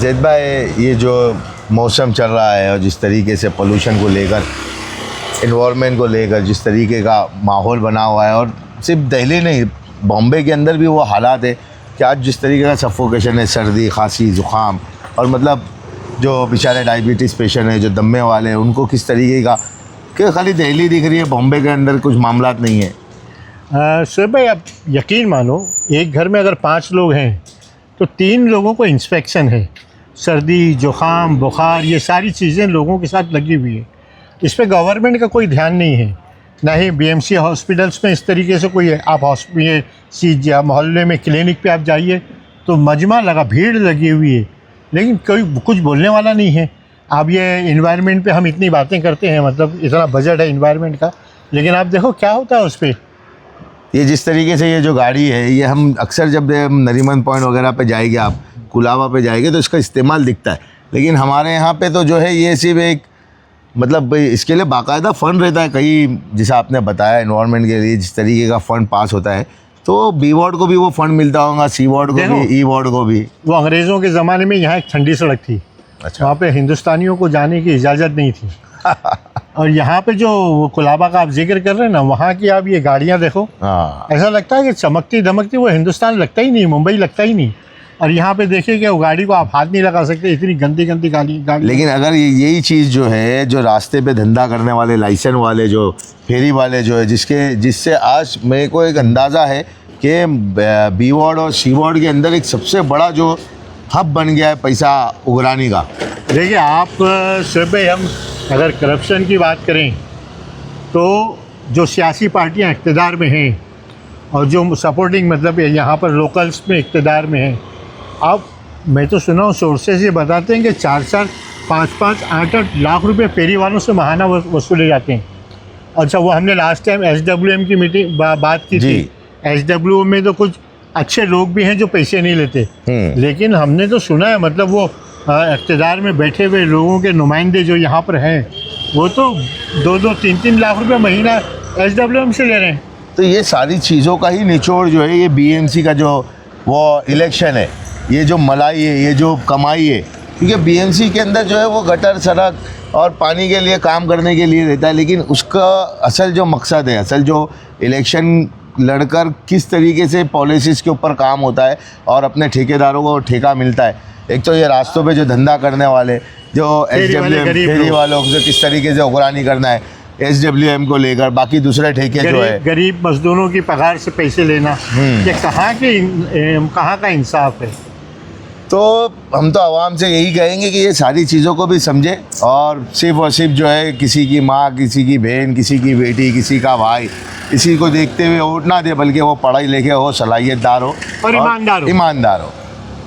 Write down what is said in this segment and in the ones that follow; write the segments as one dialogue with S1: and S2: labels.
S1: जैद भाई, ये जो मौसम चल रहा है और जिस तरीके से पोल्यूशन को लेकर, इन्वायरमेंट को लेकर जिस तरीके का माहौल बना हुआ है, और सिर्फ दिल्ली नहीं, बॉम्बे के अंदर भी वो हालात है कि आज जिस तरीके का सफोकेशन है, सर्दी, खांसी, ज़ुकाम, और मतलब जो बेचारे डायबिटीज़ पेशेंट हैं, जो दम्मे वाले हैं, उनको किस तरीके का, कि खाली दिल्ली दिख रही है, बॉम्बे के अंदर कुछ मामलात नहीं है।
S2: सर भाई, आप यकीन मानो, एक घर में अगर 5 लोग हैं तो 3 लोगों को इन्फेक्शन है। सर्दी, जुकाम, बुखार, ये सारी चीज़ें लोगों के साथ लगी हुई है। इस पे गवर्नमेंट का कोई ध्यान नहीं है, ना ही बीएमसी हॉस्पिटल्स में इस तरीके से कोई है। आप हॉस्पिटल मोहल्ले में क्लिनिक पे आप जाइए तो मजमा लगा, भीड़ लगी हुई है, लेकिन कोई कुछ बोलने वाला नहीं है। अब ये इन्वायरमेंट पे हम इतनी बातें करते हैं, मतलब इतना बजट है इन्वायरमेंट का, लेकिन आप देखो क्या होता है उस पर।
S1: ये जिस तरीके से ये जो गाड़ी है, ये हम अक्सर जब नरीमन पॉइंट वगैरह पे जाएंगे, आप कुलाबा पे जाएंगे, तो इसका इस्तेमाल दिखता है। लेकिन हमारे यहाँ पे तो जो है ये सिर्फ एक, मतलब इसके लिए बाकायदा फ़ंड रहता है। कहीं जैसा आपने बताया, इन्वायरमेंट के लिए जिस तरीके का फ़ंड पास होता है, तो बी वार्ड को भी वो फ़ंड मिलता होगा, सी वार्ड को भी, ई वार्ड को भी।
S2: वो अंग्रेज़ों के ज़माने में यहाँ एक ठंडी सड़क थी।
S1: अच्छा।
S2: वहाँ पे हिंदुस्तानियों को जाने की इजाज़त नहीं थी। और यहाँ पे जो वो कुलाबा का आप जिक्र कर रहे हैं ना, वहाँ की आप ये गाड़ियाँ देखो, ऐसा लगता है कि चमकती धमकती, वो हिंदुस्तान लगता ही नहीं, मुंबई लगता ही नहीं। और यहाँ पे देखिए कि वो गाड़ी को आप हाथ नहीं लगा सकते, इतनी गंदी गंदी गाड़ी।
S1: लेकिन अगर यही चीज़ जो है, जो रास्ते पे धंधा करने वाले, लाइसेंस वाले, जो फेरी वाले जो है, जिससे आज मेरे को एक अंदाज़ा है कि बी वार्ड और सी वार्ड के अंदर एक सबसे बड़ा जो हब बन गया है पैसा उगराने का।
S2: देखिए आप शोएब भाई, हम अगर करप्शन की बात करें तो जो सियासी पार्टियां इक़्तिदार में हैं और जो सपोर्टिंग, मतलब यहाँ पर लोकल्स में इक़्तिदार में हैं, अब मैं तो सुना हूँ सोर्सेज ये बताते हैं कि 4-4, 5-5, 8-8 लाख रुपए फेरी वालों से महाना वसूले जाते हैं। अच्छा, वो हमने लास्ट टाइम SWM की मीटिंग बात की थी। SWM में तो कुछ अच्छे लोग भी हैं जो पैसे नहीं लेते, लेकिन हमने तो सुना है, मतलब वो इक़्तिदार में बैठे हुए लोगों के नुमाइंदे जो यहाँ पर हैं, वो तो 2-2, 3-3 लाख रुपए महीना SWM से ले रहे हैं।
S1: तो ये सारी चीज़ों का ही निचोड़ जो है, ये BMC का जो वो इलेक्शन है, ये जो मलाई है, ये जो कमाई है, क्योंकि BMC के अंदर जो है वो गटर, सड़क और पानी के लिए काम करने के लिए रहता है, लेकिन उसका असल जो मकसद है, असल जो इलेक्शन लड़कर किस तरीके से पॉलिसीज़ के ऊपर काम होता है और अपने ठेकेदारों को ठेका मिलता है। एक तो ये रास्तों पे जो धंधा करने वाले, जो SWM फेरी वालों से किस तरीके से उगरानी करना है, SWM को लेकर, बाकी दूसरे ठेके जो है,
S2: गरीब मजदूरों की पगार से पैसे लेना, ये कहाँ का इंसाफ है।
S1: तो हम तो आवाम से यही कहेंगे कि ये सारी चीज़ों को भी समझे, और सिर्फ और सिर्फ जो है किसी की माँ, किसी की बहन, किसी की बेटी, किसी का भाई, इसी को देखते हुए वोट ना दे, बल्कि वो पढ़ाई लिखे हो, सलाहियतदार हो और ईमानदार हो,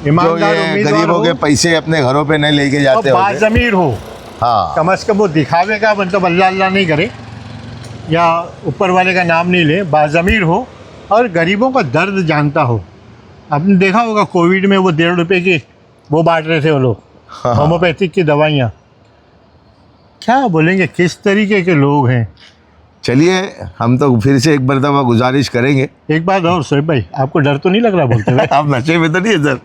S1: जो ये गरीबों के पैसे अपने घरों पे नहीं लेके जाते हो,
S2: बाज़मीर हो।
S1: हाँ,
S2: कम अज़ कम वो दिखावे का, मतलब अल्लाह अल्लाह नहीं करे या ऊपर वाले का नाम नहीं ले, बाज़मीर हो और गरीबों का दर्द जानता हो। आपने देखा होगा कोविड में वो 1.5 रुपये की वो बांट रहे थे वो लोग, होम्योपैथिक की दवाइयाँ। क्या बोलेंगे, किस तरीके के लोग हैं।
S1: चलिए, हम तो फिर से एक मरतबा गुजारिश करेंगे।
S2: एक बात और शोएब भाई, आपको डर तो नहीं लग रहा बोलते हुए?
S1: आप नशे में तो नहीं है सर?